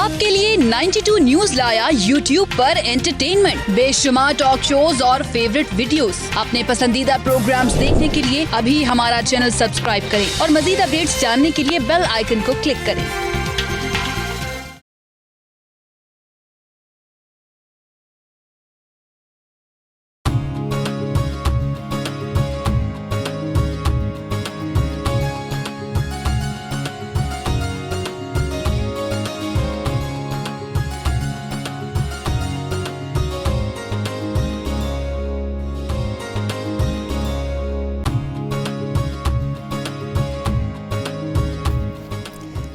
आपके लिए 92 न्यूज लाया YouTube पर एंटरटेनमेंट, बेशुमार टॉक शोज और फेवरेट वीडियोस। अपने पसंदीदा प्रोग्राम्स देखने के लिए अभी हमारा चैनल सब्सक्राइब करें और मजीद अपडेट्स जानने के लिए बेल आइकन को क्लिक करें।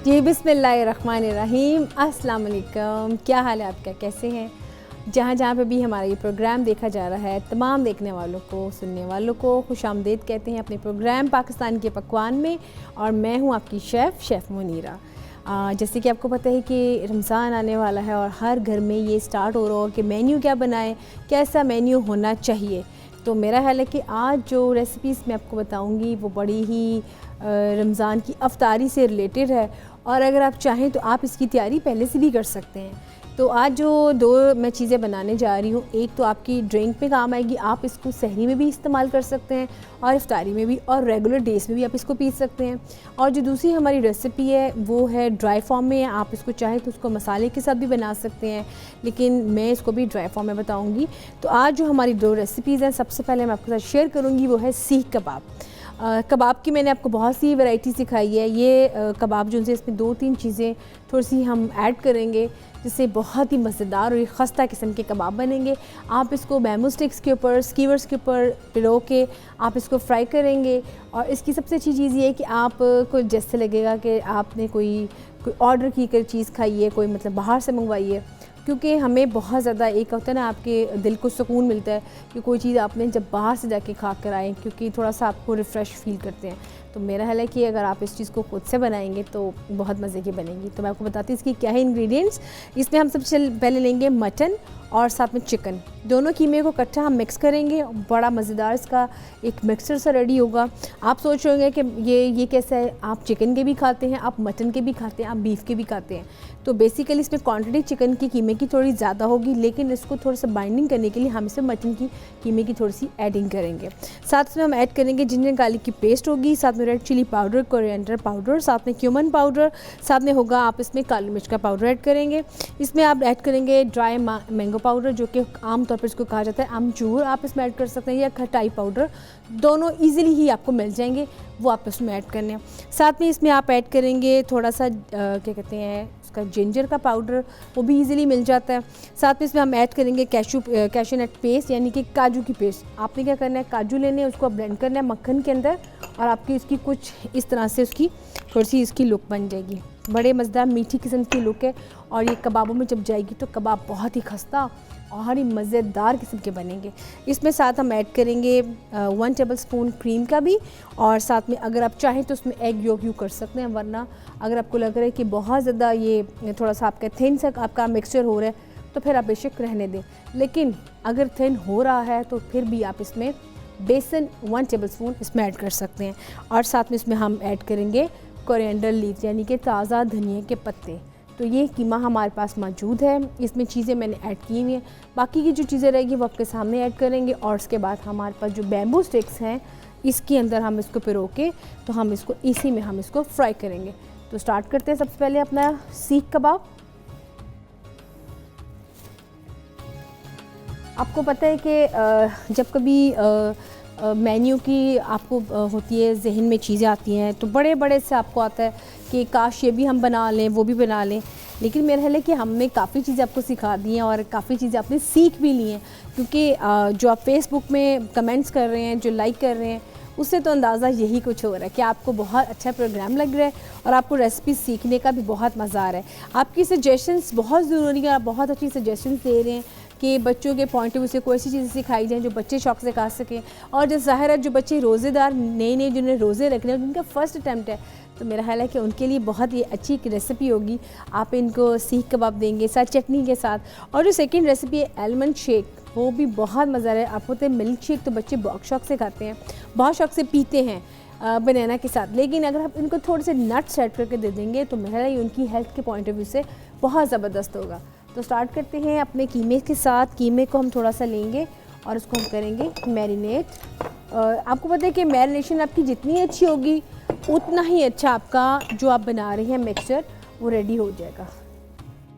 जी बिस्मिल्लाहिर्रहमानिर्रहीम, अस्सलाम वालेकुम। क्या हाल है आपका, कैसे हैं? जहाँ जहाँ पे भी हमारा ये प्रोग्राम देखा जा रहा है, तमाम देखने वालों को, सुनने वालों को खुशामदीद कहते हैं अपने प्रोग्राम पाकिस्तान के पकवान में। और मैं हूँ आपकी शेफ़ मुनीरा। जैसे कि आपको पता है कि रमज़ान आने वाला है और हर घर में ये स्टार्ट हो रहा हो कि मेन्यू क्या बनाएं, कैसा मेन्यू होना चाहिए। तो मेरा ख्याल है कि आज जो रेसिपीज़ मैं आपको बताऊंगी वो बड़ी ही रमज़ान की अफ्तारी से रिलेटेड है, और अगर आप चाहें तो आप इसकी तैयारी पहले से भी कर सकते हैं। तो आज जो दो मैं चीज़ें बनाने जा रही हूँ, एक तो आपकी ड्रिंक में काम आएगी, आप इसको सहरी में भी इस्तेमाल कर सकते हैं और इफ्तारी में भी, और रेगुलर डेज़ में भी आप इसको पी सकते हैं। और जो दूसरी हमारी रेसिपी है वो है ड्राई फॉर्म में। आप इसको चाहें तो उसको मसाले के साथ भी बना सकते हैं, लेकिन मैं इसको भी ड्राई फॉर्म में बताऊँगी। तो आज जो हमारी दो रेसिपीज़ हैं, सबसे पहले मैं आपके साथ शेयर करूँगी वो है सीख कबाब। कबाब की मैंने आपको बहुत सी वैरायटी सिखाई है। ये कबाब जो है इसमें 2-3 चीज़ें थोड़ी सी हम ऐड करेंगे जिससे बहुत ही मज़ेदार और खस्ता किस्म के कबाब बनेंगे। आप इसको बैम्बू स्टिक्स के ऊपर, स्कीवर्स के ऊपर पिरो के आप इसको फ्राई करेंगे। और इसकी सबसे अच्छी चीज़ ये है कि आपको जैसे लगेगा कि आपने कोई ऑर्डर की कर चीज़ खाई है, कोई मतलब बाहर से मंगवाई है, क्योंकि हमें बहुत ज़्यादा एक होता है ना, आपके दिल को सुकून मिलता है कि कोई चीज़ आपने जब बाहर से जाके खा कर आए, क्योंकि थोड़ा सा आपको रिफ़्रेश फील करते हैं। तो मेरा ख्याल है कि अगर आप इस चीज़ को खुद से बनाएंगे तो बहुत मज़े की बनेगी। तो मैं आपको बताती हूँ इसकी क्या है इंग्रेडिएंट्स। इसमें हम सबसे पहले लेंगे मटन और साथ में चिकन, दोनों कीमे को इकट्ठा हम मिक्स करेंगे। बड़ा मज़ेदार इसका एक मिक्सचर सा रेडी होगा। आप सोच रहे होंगे कि ये कैसा है, आप चिकन के भी खाते हैं, आप मटन के भी खाते हैं, आप बीफ के भी खाते हैं। तो बेसिकली इसमें क्वांटिटी चिकन की कीमे की थोड़ी ज़्यादा होगी, लेकिन इसको थोड़ा सा बाइंडिंग करने के लिए हम इसमें मटन की कीमे की थोड़ी सी एडिंग करेंगे। साथ में हम ऐड करेंगे जिंजर गार्लिक की पेस्ट होगी, साथ में red chilli powder, coriander powder, साथ में क्यूमन पाउडर, साथ में होगा आप इसमें काली मिर्च का पाउडर ऐड करेंगे। इसमें आप ऐड करेंगे ड्राई मैंगो पाउडर, जो कि आमतौर पर इसको कहा जाता है अमचूर। आप इसमें ऐड कर सकते हैं, या खटाई पाउडर, दोनों ईजिली ही आपको मिल जाएंगे, वो आप इसमें ऐड करने हैं। साथ में इसमें आप ऐड करेंगे थोड़ा सा क्या कहते हैं उसका जिंजर का पाउडर, वो भी इजीली मिल जाता है। साथ में इसमें हम ऐड करेंगे कैशू नट पेस्ट, यानी कि काजू की पेस्ट। आपने क्या करना है, काजू लेने हैं, उसको ब्लेंड करना है मक्खन के अंदर, और आपकी इसकी कुछ इस तरह से उसकी थोड़ी सी इसकी लुक बन जाएगी। बड़े मज़ेदार मीठी किस्म की लुक है, और ये कबाबों में जब जाएगी तो कबाब बहुत ही खस्ता और ही मज़ेदार किस्म के बनेंगे। इसमें साथ हम ऐड करेंगे 1 टेबलस्पून क्रीम का भी, और साथ में अगर आप चाहें तो उसमें एग योक यूज़ कर सकते हैं। वरना अगर आपको लग रहा है कि बहुत ज़्यादा ये थोड़ा सा आपका थिन सा आपका मिक्सचर हो रहा है, तो फिर आप बेशक रहने दें। लेकिन अगर थिन हो रहा है तो फिर भी आप इसमें बेसन 1 टेबलस्पून इसमें ऐड कर सकते हैं। और साथ में इसमें हम ऐड करेंगे कोरिएंडर लीव्स, यानी कि ताज़ा धनिया के पत्ते। तो ये कीमा हमारे पास मौजूद है, इसमें चीज़ें मैंने ऐड की हुई हैं। बाकी की जो चीज़ें रहेगी वो आपके सामने ऐड करेंगे। और उसके बाद हमारे पास जो बैम्बू स्टिक्स हैं, इसके अंदर हम इसको पिरो के, तो हम इसको इसी में हम इसको फ्राई करेंगे। तो स्टार्ट करते हैं सबसे पहले अपना सीख कबाब। आपको पता है कि जब कभी मेन्यू की आपको होती है, जहन में चीज़ें आती हैं, तो बड़े बड़े से आपको आता है कि काश ये भी हम बना लें, वो भी बना लें। लेकिन मेरा ख्याल है कि हमने काफ़ी चीज़ें आपको सिखा दी हैं और काफ़ी चीज़ें आपने सीख भी ली हैं, क्योंकि जो आप फेसबुक में कमेंट्स कर रहे हैं, जो लाइक कर रहे हैं, उससे तो अंदाज़ा यही कुछ हो रहा है कि आपको बहुत अच्छा प्रोग्राम लग रहा है और आपको रेसिपी सीखने का भी बहुत मज़ा आ रहा है। आपकी सजेशंस बहुत ज़रूरी है, आप बहुत अच्छी सजेशंस दे रहे हैं कि बच्चों के पॉइंट ऑफ व्यू से कोई ऐसी चीज़ें सिखाई जाएँ जो बच्चे शौक से खा सकें। और जो ज़ाहिर है जो बच्चे रोज़ेदार नए जिन्हें रोज़े रखने हैं, जिनका फ़र्स्ट अटैम्प्ट है, तो मेरा ख्याल है कि उनके लिए बहुत ही अच्छी एक रेसिपी होगी। आप इनको सीख कबाब देंगे साथ चटनी के साथ। और जो सेकंड रेसिपी है आलमंड शेक, वो भी बहुत मज़ा है। आप होते हैं मिल्क शेक तो बच्चे बहुत शौक से खाते हैं, बहुत शौक से पीते हैं बनाना के साथ। लेकिन अगर आप इनको थोड़े से नट्स ऐड करके दे देंगे तो मेरा ये उनकी हेल्थ के पॉइंट ऑफ व्यू से बहुत ज़बरदस्त होगा। तो स्टार्ट करते हैं अपने कीमे के साथ। कीमे को हम थोड़ा सा लेंगे और उसको हम करेंगे मैरिनेट। आपको पता है कि मैरिनेशन आपकी जितनी अच्छी होगी उतना ही अच्छा आपका जो आप बना रहे हैं मिक्सचर वो रेडी हो जाएगा।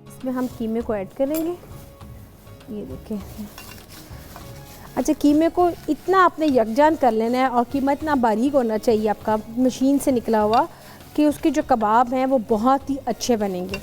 इसमें हम कीमे को ऐड करेंगे। ये देखें। अच्छा, कीमे को इतना आपने यकजान कर लेना है और कीमा इतना बारीक होना चाहिए आपका मशीन से निकला हुआ कि उसके जो कबाब हैं वो बहुत ही अच्छे बनेंगे।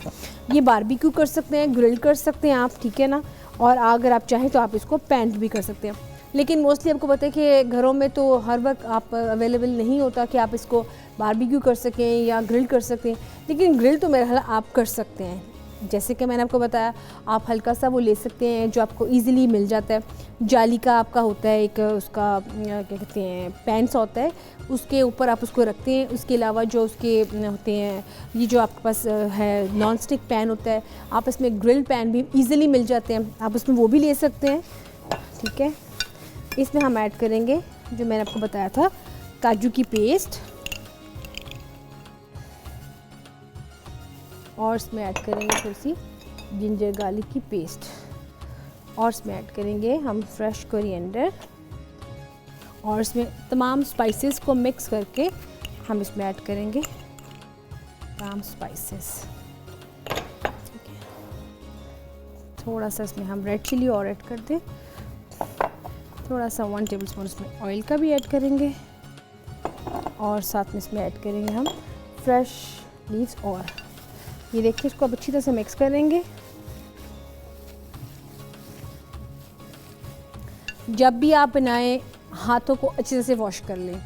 ये बारबेक्यू कर सकते हैं, ग्रिल कर सकते हैं आप, ठीक है ना। और अगर आप चाहें तो आप इसको पैन भी कर सकते हैं, लेकिन मोस्टली आपको पता है कि घरों में तो हर वक्त आप अवेलेबल नहीं होता कि आप इसको बारबेक्यू कर सकें या ग्रिल कर सकते हैं। लेकिन ग्रिल तो मेरा ख्याल आप कर सकते हैं। जैसे कि मैंने आपको बताया, आप हल्का सा वो ले सकते हैं जो आपको इजीली मिल जाता है। जाली का आपका होता है एक, उसका क्या कहते हैं, पैन्स होता है, उसके ऊपर आप उसको रखते हैं। उसके अलावा जो उसके होते हैं, ये जो आपके पास है नॉन स्टिक पैन होता है, आप इसमें ग्रिल पैन भी इजीली मिल जाते हैं, आप उसमें वो भी ले सकते हैं, ठीक है। इसमें हम ऐड करेंगे जो मैंने आपको बताया था, काजू की पेस्ट, और इसमें ऐड करेंगे थोड़ी सी जिंजर गार्लिक की पेस्ट, और इसमें ऐड करेंगे हम फ्रेश कोरिएंडर, और इसमें तमाम स्पाइसेस को मिक्स करके हम इसमें ऐड करेंगे तमाम स्पाइसेस, ठीक है। थोड़ा सा इसमें हम रेड चिली और ऐड कर दें, थोड़ा सा 1 टेबलस्पून इसमें ऑयल का भी ऐड करेंगे, और साथ में इसमें ऐड करेंगे हम फ्रेश लीव्स। और ये देखिए, इसको अब अच्छी तरह से मिक्स करेंगे। जब भी आप बनाएं हाथों को अच्छी तरह से वॉश कर लें।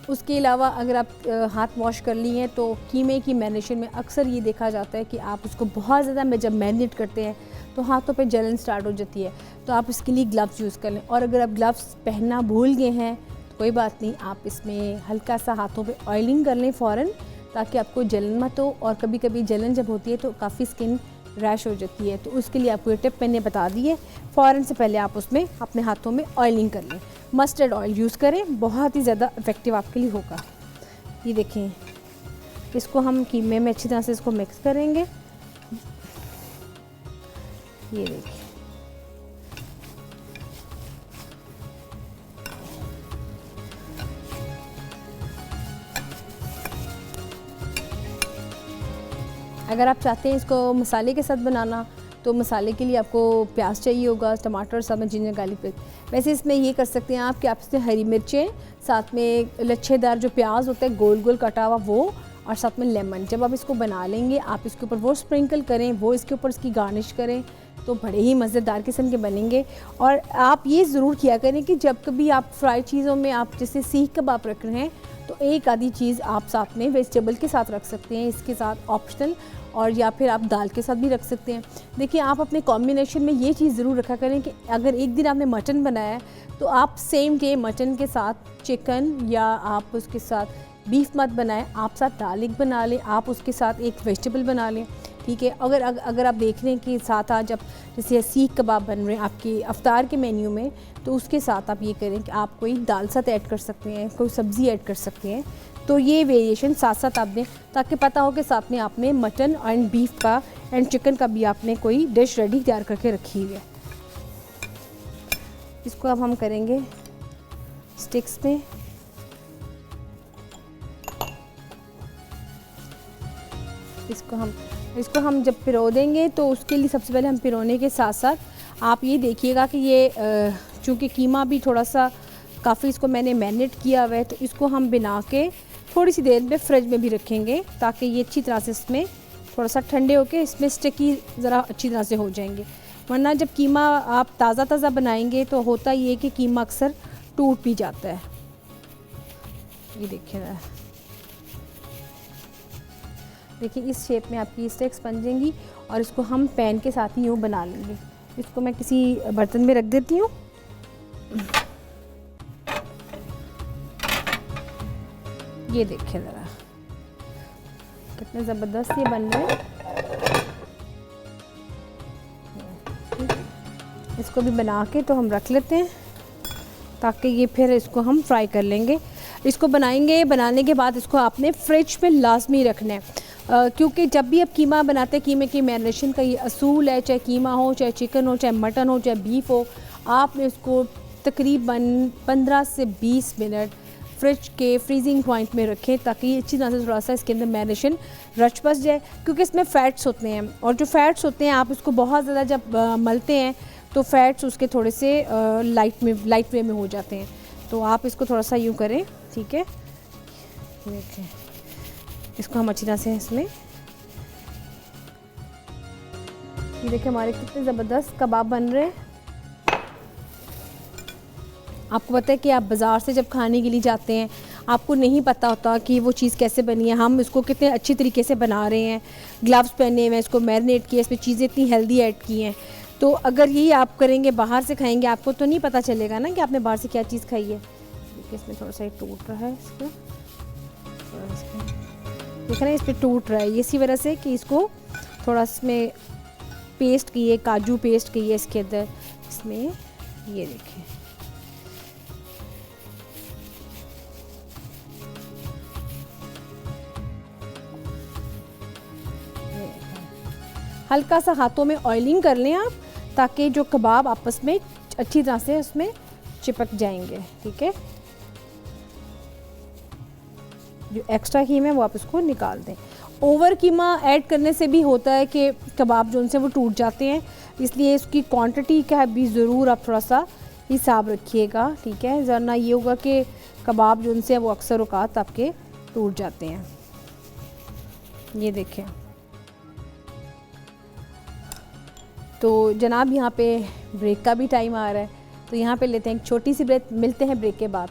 उसके अलावा अगर आप हाथ वॉश कर लिए हैं तो कीमे की मैरिनेशन में अक्सर ये देखा जाता है कि आप उसको बहुत ज़्यादा जब मैरिनेट करते हैं तो हाथों पे जलन स्टार्ट हो जाती है, तो आप इसके लिए ग्लव्स यूज़ कर लें। और अगर आप ग्लव्स पहनना भूल गए हैं तो कोई बात नहीं, आप इसमें हल्का सा हाथों पे ऑयलिंग कर लें फ़ौरन, ताकि आपको जलन मत हो। और कभी कभी जलन जब होती है तो काफ़ी स्किन रैश हो जाती है, तो उसके लिए आपको ये टिप मैंने बता दी है। फ़ौरन से पहले आप उसमें अपने हाथों में ऑयलिंग कर लें। मस्टर्ड ऑयल यूज़ करें, बहुत ही ज़्यादा इफ़ेक्टिव आपके लिए होगा। ये देखें, इसको हम कीमे में अच्छी तरह से इसको मिक्स करेंगे। ये देखिए, अगर आप चाहते हैं इसको मसाले के साथ बनाना तो मसाले के लिए आपको प्याज चाहिए होगा, टमाटर, साथ में जिंजर गार्लिक पेस्ट। वैसे इसमें ये कर सकते हैं आप कि आप इसमें हरी मिर्चें, साथ में लच्छेदार जो प्याज होता है गोल गोल कटा हुआ वो, और साथ में लेमन। जब आप इसको बना लेंगे आप इसके ऊपर वो स्प्रिंकल करें, वो इसके ऊपर इसकी गार्निश करें, तो बड़े ही मज़ेदार किस्म के बनेंगे। और आप ये ज़रूर किया करें कि जब कभी आप फ्राई चीज़ों में आप जैसे सीख कबाब रख रहे हैं तो एक आधी चीज़ आप साथ में वेजिटेबल के साथ रख सकते हैं, इसके साथ ऑप्शनल, और या फिर आप दाल के साथ भी रख सकते हैं। देखिए, आप अपने कॉम्बिनेशन में ये चीज़ ज़रूर रखा करें कि अगर एक दिन आपने मटन बनाया है तो आप सेम डे मटन के साथ चिकन या आप उसके साथ बीफ मत बनाएं, आप साथ दाल एक बना लें, आप उसके साथ एक वेजिटेबल बना लें, ठीक है। अगर आप देख रहे हैं कि साथ आज आप जैसे सीख कबाब बन रहे हैं आपके अफ्तार के मेन्यू में, तो उसके साथ आप ये करें कि आप कोई दाल साथ ऐड कर सकते हैं, कोई सब्ज़ी ऐड कर सकते हैं। तो ये वेरिएशन साथ साथ आप दें ताकि पता हो कि साथ में आपने मटन एंड बीफ का एंड चिकन का भी आपने कोई डिश रेडी तैयार करके रखी हुई है। इसको अब हम करेंगे स्टिक्स में। इसको हम जब पिरो देंगे तो उसके लिए सबसे पहले हम पिरोने के साथ साथ आप ये देखिएगा कि ये चूँकि कीमा भी थोड़ा सा काफ़ी इसको मैंने मैरिनेट किया हुआ है, तो इसको हम बना के थोड़ी सी देर में फ्रिज में भी रखेंगे ताकि ये अच्छी तरह से इसमें थोड़ा सा ठंडे होके इसमें स्टिकी ज़रा अच्छी तरह से हो जाएंगे। वरना जब कीमा आप ताज़ा बनाएंगे तो होता ये है कि कीमा अक्सर टूट भी जाता है। ये देखिए इस शेप में आपकी स्टिक्स बन जाएंगी और इसको हम पैन के साथ ही यूँ बना लेंगे। इसको मैं किसी बर्तन में रख देती हूँ। ये देखिए ज़रा कितने ज़बरदस्त ये बन रहे हैं। इसको भी बना के तो हम रख लेते हैं ताकि ये फिर इसको हम फ्राई कर लेंगे। इसको बनाने के बाद इसको आपने फ्रिज में लाजमी रखना है। क्योंकि जब भी आप कीमा बनाते हैं, कीमे की मैरिनेशन का ये असूल है, चाहे कीमा हो, चाहे चिकन हो, चाहे मटन हो, चाहे बीफ हो, आपने उसको तकरीबन 15 से 20 मिनट फ्रिज के फ्रीजिंग पॉइंट में रखें ताकि ये अच्छी तरह से थोड़ा सा इसके अंदर मैरिनेशन रच बस जाए, क्योंकि इसमें फ़ैट्स होते हैं और जो फ़ैट्स होते हैं आप इसको बहुत ज़्यादा जब मलते हैं तो फ़ैट्स उसके थोड़े से लाइट वे में हो जाते हैं। तो आप इसको थोड़ा सा यूँ करें, ठीक है। देखें इसको हम अच्छी तरह से इसमें, ये देखिए हमारे कितने ज़बरदस्त कबाब बन रहे हैं। आपको पता है कि आप बाज़ार से जब खाने के लिए जाते हैं आपको नहीं पता होता कि वो चीज़ कैसे बनी है, हम इसको कितने अच्छी तरीके से बना रहे हैं, ग्लव्स पहने हुए, इसको मैरिनेट किया, इसमें चीज़ें इतनी हेल्दी ऐड की हैं। तो अगर यही आप करेंगे, बाहर से खाएंगे, आपको तो नहीं पता चलेगा ना कि आपने बाहर से क्या चीज़ खाई है। देखिए इसमें थोड़ा सा टूट रहा है, इसको देखिए ना, इस पर टूट रहा है, इसी वजह से कि इसको थोड़ा इसमें पेस्ट की है, काजू पेस्ट की है इसके अंदर, इसमें ये देखें। हल्का सा हाथों में ऑयलिंग कर लें आप, ताकि जो कबाब आपस में अच्छी तरह से उसमें चिपक जाएंगे, ठीक है। जो एक्स्ट्रा कीमा है वो आप इसको निकाल दें। ओवर कीमा ऐड करने से भी होता है कि कबाब जो उनसे वो टूट जाते हैं, इसलिए इसकी क्वांटिटी का भी ज़रूर आप थोड़ा सा हिसाब रखिएगा, ठीक है। वरना ये होगा कि कबाब जो उनसे वो अक्सर औकात आपके टूट जाते हैं। ये देखें, तो जनाब यहाँ पे ब्रेक का भी टाइम आ रहा है, तो यहाँ पे लेते हैं एक छोटी सी ब्रेक, मिलते हैं ब्रेक के बाद।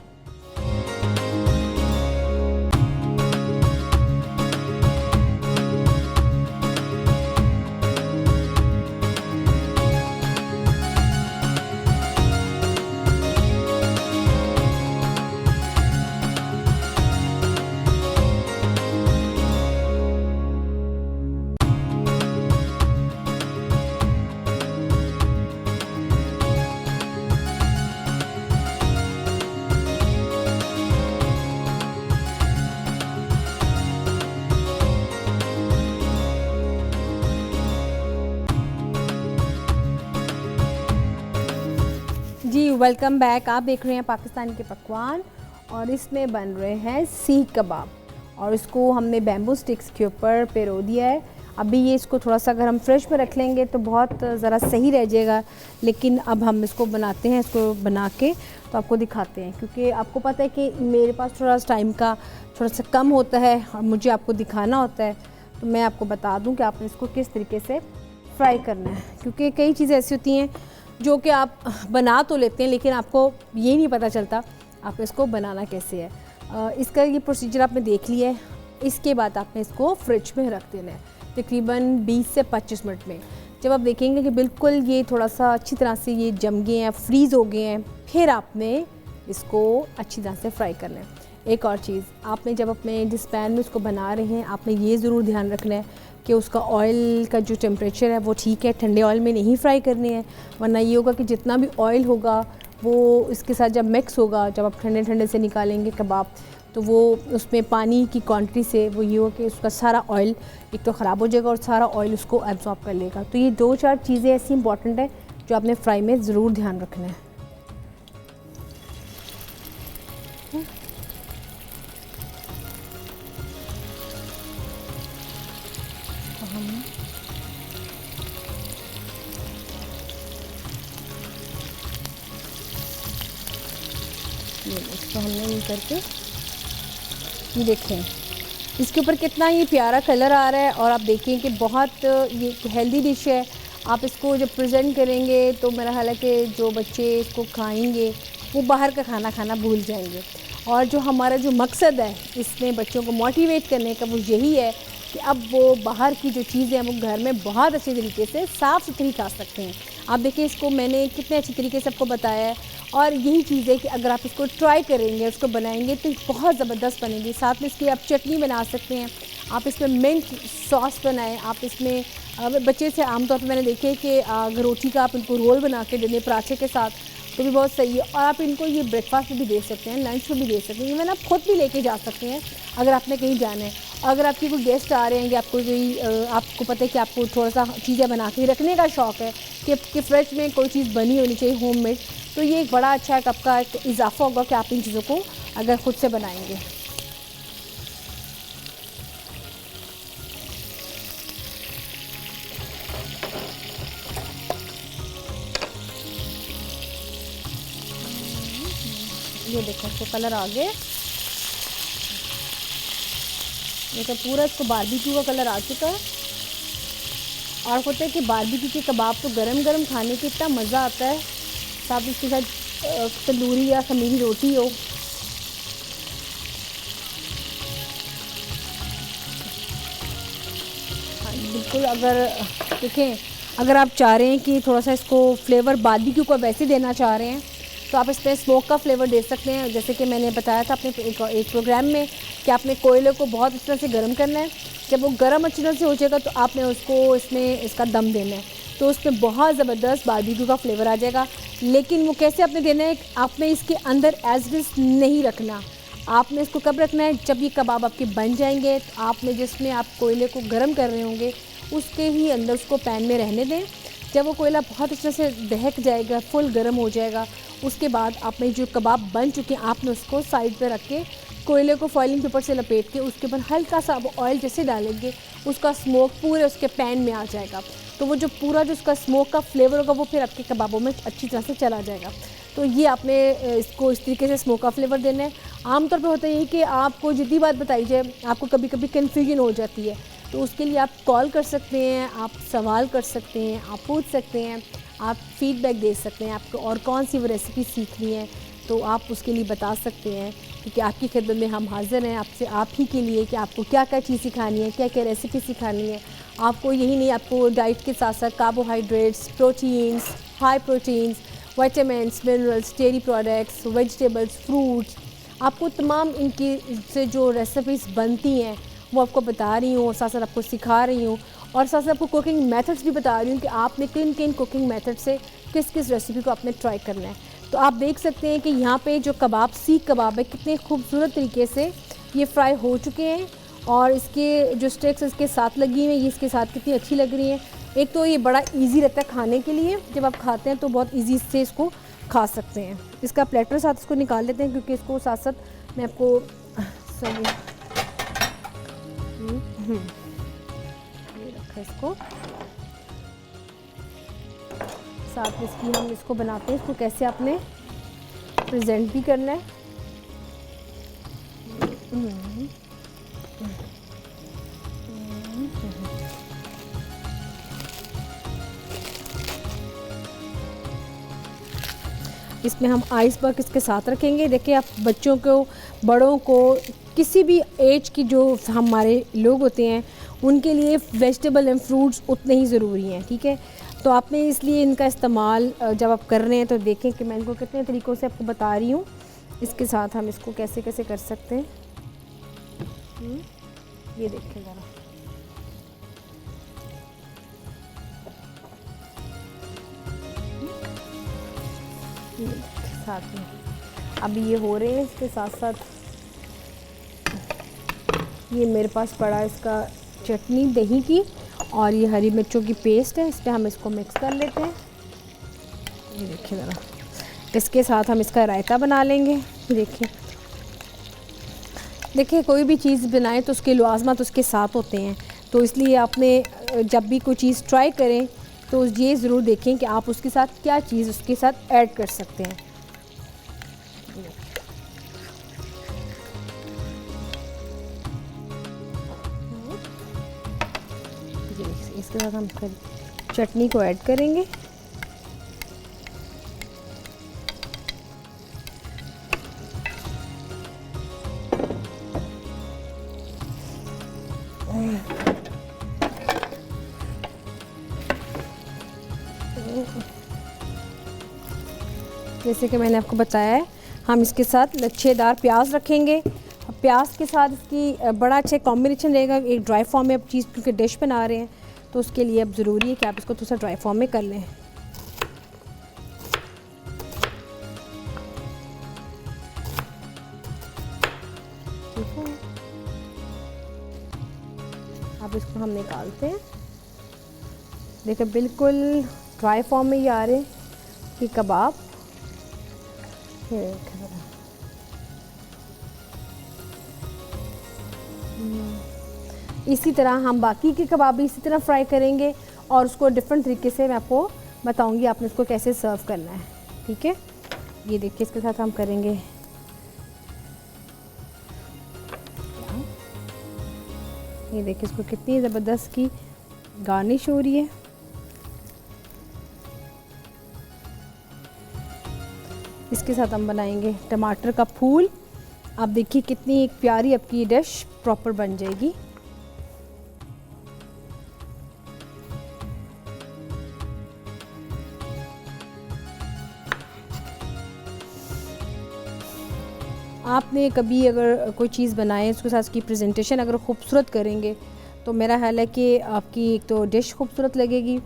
जी वेलकम बैक। आप देख रहे हैं पाकिस्तानी के पकवान और इसमें बन रहे हैं सीख कबाब और इसको हमने बैम्बू स्टिक्स के ऊपर पिरो दिया है। अभी ये इसको थोड़ा सा अगर हम फ्रिज में रख लेंगे तो बहुत ज़रा सही रह जाएगा, लेकिन अब हम इसको बनाते हैं, इसको बना के तो आपको दिखाते हैं, क्योंकि आपको पता है कि मेरे पास थोड़ा टाइम का थोड़ा सा कम होता है और मुझे आपको दिखाना होता है। तो मैं आपको बता दूं कि आपने इसको किस तरीके से फ्राई करना है, क्योंकि कई चीज़ें ऐसी होती हैं जो कि आप बना तो लेते हैं लेकिन आपको ये नहीं पता चलता आप इसको बनाना कैसे है। इसका ये प्रोसीजर आपने देख लिया है। इसके बाद आपने इसको फ्रिज में रख देना है तकरीबन 20 से 25 मिनट में। जब आप देखेंगे कि बिल्कुल ये थोड़ा सा अच्छी तरह से ये जम गए हैं, फ्रीज़ हो गए हैं, फिर आपने इसको अच्छी तरह से फ्राई करना है। एक और चीज़, आपने जब अपने जिस पैन में इसको बना रहे हैं आपने ये ज़रूर ध्यान रखना है कि उसका ऑयल का जो टेम्परेचर है वो ठीक है, ठंडे ऑयल में नहीं फ्राई करने हैं, वरना ये होगा कि जितना भी ऑयल होगा वो इसके साथ जब मिक्स होगा, जब आप ठंडे ठंडे से निकालेंगे कबाब, तो वो उसमें पानी की क्वांटिटी से वो ये होगा कि उसका सारा ऑयल एक तो ख़राब हो जाएगा और सारा ऑयल उसको एब्जॉर्ब कर लेगा। तो ये 2-4 चीज़ें ऐसी इंपॉर्टेंट है जो आपने फ्राई में ज़रूर ध्यान रखना है। इसको हमने ये करके ये देखें इसके ऊपर कितना ये प्यारा कलर आ रहा है और आप देखें कि बहुत ये हेल्दी डिश है। आप इसको जब प्रेजेंट करेंगे तो मेरा ख्याल है कि जो बच्चे इसको खाएंगे वो बाहर का खाना खाना भूल जाएंगे। और जो हमारा जो मकसद है इसमें बच्चों को मोटिवेट करने का वो यही है कि अब वो बाहर की जो चीज़ें हैं वो घर में बहुत अच्छे तरीके से साफ़ सुथरी खा सकते हैं। आप देखिए इसको मैंने कितने अच्छे तरीके से आपको बताया है और यही चीज़ है कि अगर आप इसको ट्राई करेंगे, उसको बनाएंगे तो बहुत ज़बरदस्त बनेगी। साथ में इसकी आप चटनी बना सकते हैं, आप इसमें मिंट सॉस बनाएं, आप इसमें बच्चे से आमतौर पर मैंने देखे कि अगर रोटी का आप इनको रोल बना के देने पराठे के साथ तो भी बहुत सही है। और आप इनको ये ब्रेकफास्ट में भी दे सकते हैं, लंच में भी दे सकते हैं, इवन आप खुद भी लेके जा सकते हैं अगर आपने कहीं जाना है। अगर आपके कोई गेस्ट आ रहे हैं या आपको पता है कि आपको थोड़ा सा चीज़ें बना के रखने का शौक़ है कि फ्रिज में कोई चीज़ बनी होनी चाहिए होममेड, तो ये एक बड़ा अच्छा एक आपका एक इजाफ़ा होगा कि आप इन चीज़ों को अगर ख़ुद से बनाएंगे। ये देखो इसको कलर आ गया, ये तो पूरा इसको बारबेक्यू का कलर आ चुका है। और होता है कि बारबेक्यू के कबाब तो गरम गरम खाने के इतना मज़ा आता है, साथ इसके साथ तंदूरी या खमीरी रोटी हो। हाँ बिल्कुल, अगर देखें अगर आप चाह रहे हैं कि थोड़ा सा इसको फ्लेवर बारबेक्यू का वैसे देना चाह रहे हैं तो आप इसमें स्मोक का फ्लेवर दे सकते हैं। जैसे कि मैंने बताया था अपने एक प्रोग्राम में कि आपने कोयले को बहुत अच्छी तरह से गर्म करना है। जब वो गर्म अच्छी तरह से हो जाएगा तो आपने उसको इसका दम देना है, तो उसमें बहुत ज़बरदस्त बारबेक्यू का फ्लेवर आ जाएगा। लेकिन वो कैसे आपने देना है, आपने इसके अंदर एज इट नहीं रखना। आपने इसको कब रखना है, जब ये कबाब आपके बन जाएंगे तो आपने जिसमें आप कोयले को गर्म कर रहे होंगे उसके ही अंदर उसको पैन में रहने दें। जब वो कोयला बहुत अच्छे से दहक जाएगा, फुल गर्म हो जाएगा, उसके बाद आपने जो कबाब बन चुके हैं आपने उसको साइड पे रख के कोयले को फॉइलिंग पेपर से लपेट के उसके ऊपर हल्का सा अब ऑयल जैसे डालेंगे उसका स्मोक पूरे उसके पैन में आ जाएगा। तो वो जो पूरा जो उसका स्मोक का फ्लेवर होगा वो फिर आपके कबाबों में अच्छी तरह से चला जाएगा। तो ये आपने इसको इस तरीके से स्मोक का फ्लेवर देना है। आमतौर पर होता है ये कि आपको जितनी बात बताई जाए आपको कभी कभी कन्फ्यूजन हो जाती है, तो उसके लिए आप कॉल कर सकते हैं, आप सवाल कर सकते हैं, आप पूछ सकते हैं, आप फीडबैक दे सकते हैं। आपको और कौन सी वो रेसिपी सीखनी है तो आप उसके लिए बता सकते हैं, क्योंकि आपकी खिदमत में हम हाज़िर हैं आपसे आप ही के लिए कि आपको क्या क्या चीज़ सिखानी है, क्या क्या रेसिपी सिखानी है। आपको यही नहीं, आपको डाइट के साथ साथ carbohydrates, proteins, high proteins, vitamins, minerals, dairy products, vegetables, fruits, आपको तमाम इनकी से जो रेसिपीज़ बनती हैं वो आपको बता रही हूँ और साथ साथ आपको सिखा रही हूँ और साथ साथ आपको कुकिंग मेथड्स भी बता रही हूँ कि आपने किन किन कुकिंग मेथड से किस किस रेसिपी को आपने ट्राई करना है। तो आप देख सकते हैं कि यहाँ पे जो कबाब सीख कबाब है कितने खूबसूरत तरीके से ये फ्राई हो चुके हैं और इसके जो स्टिक्स इसके साथ लगी हुई हैं ये इसके साथ कितनी अच्छी लग रही हैं। एक तो ये बड़ा ईजी रहता है खाने के लिए, जब आप खाते हैं तो बहुत ईजी से इसको खा सकते हैं। इसका प्लेटर साथ इसको निकाल लेते हैं क्योंकि इसको साथ साथ मैं आपको ये रखा इसको साथ में इसकी हम इसको बनाते हैं, इसको कैसे आपने प्रेजेंट भी करना है। इसमें हम आइसबर्ग इसके साथ रखेंगे। देखिए आप बच्चों को, बड़ों को, किसी भी एज की जो हमारे लोग होते हैं उनके लिए वेजिटेबल एंड फ्रूट्स उतने ही ज़रूरी हैं, ठीक है। तो आपने इसलिए इनका इस्तेमाल जब आप कर रहे हैं तो देखें कि मैं इनको कितने तरीक़ों से आपको बता रही हूँ। इसके साथ हम इसको कैसे कैसे कर सकते हैं, ये देखें ज़रा। साथ में अभी ये हो रहे हैं, इसके साथ साथ ये मेरे पास पड़ा इसका चटनी दही की और ये हरी मिर्चों की पेस्ट है, इस पर हम इसको मिक्स कर लेते हैं। ये देखिए ज़रा, इसके साथ हम इसका रायता बना लेंगे। देखिए कोई भी चीज़ बनाएं तो उसके लवाज़मात उसके साथ होते हैं, तो इसलिए आपने जब भी कोई चीज़ ट्राई करें तो ये ज़रूर देखें कि आप उसके साथ क्या चीज़ उसके साथ ऐड कर सकते हैं। इसके साथ हम चटनी को ऐड करेंगे। जैसे कि मैंने आपको बताया है, हम इसके साथ लच्छेदार प्याज रखेंगे। प्याज के साथ इसकी बड़ा अच्छा कॉम्बिनेशन रहेगा। एक ड्राई फॉर्म में अब चीज़ क्योंकि डिश बना रहे हैं तो उसके लिए अब ज़रूरी है कि आप इसको थोड़ा सा ड्राई फॉर्म में कर लें। अब इसको हम निकालते हैं। देखिए बिल्कुल ड्राई फॉर्म में ये आ रहे हैं कि कबाब। ये देखिए ज़रा, इसी तरह हम बाकी के कबाब भी इसी तरह फ्राई करेंगे और उसको डिफरेंट तरीके से मैं आपको बताऊंगी आपने इसको कैसे सर्व करना है। ठीक है, ये देखिए इसके साथ हम करेंगे ये देखिए इसको कितनी ज़बरदस्त की गार्निश हो रही है। इसके साथ हम बनाएंगे टमाटर का फूल। आप देखिए कितनी एक प्यारी आपकी ये डिश प्रॉपर बन जाएगी। आपने कभी अगर कोई चीज़ बनाए उसके साथ उसकी प्रेजेंटेशन अगर खूबसूरत करेंगे तो मेरा ख्याल है कि आपकी एक तो डिश खूबसूरत लगेगी,